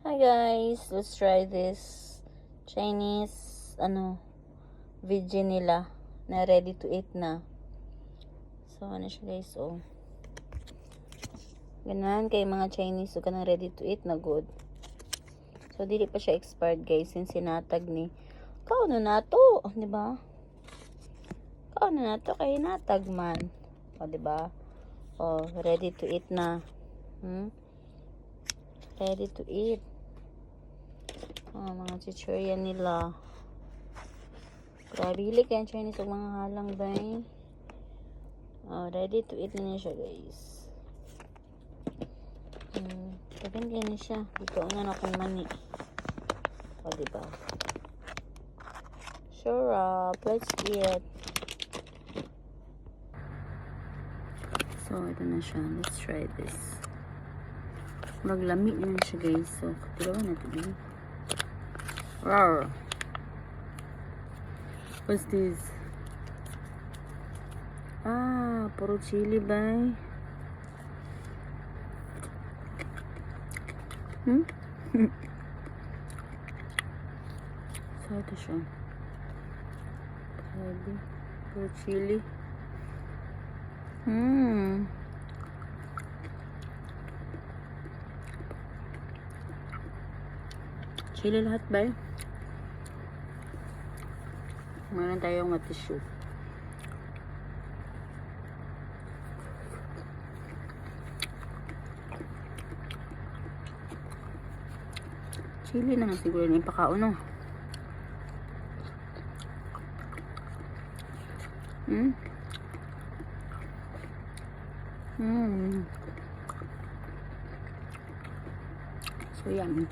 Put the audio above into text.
Hi guys, let's try this Chinese veggie nila na ready to eat na. So ano siya guys, ganun kay mga Chinese so kanang ready to eat na good. So dili pa siya expired guys since sinatag ni kauno na to, di ba? Kauno na to kay natag man. Di ba? Ready to eat na. Ready to eat. Mga chichurya nila. Grabe, hili kaya Chinese o mga halang ba ready to eat na siya guys. Tagan kaya na siya. Dito na akong mani. Diba? Sure up. Let's eat. So, ito na siya. Let's try this. Maglami na siya guys. So, katilawan natin. Rawr. What's this? Puro chili ba? So, ito siya. Grabe. Puro chili. Chili lahat ba? Mayroon tayong tissue. Chili na nga siguro na ipakao, no? So, yummy.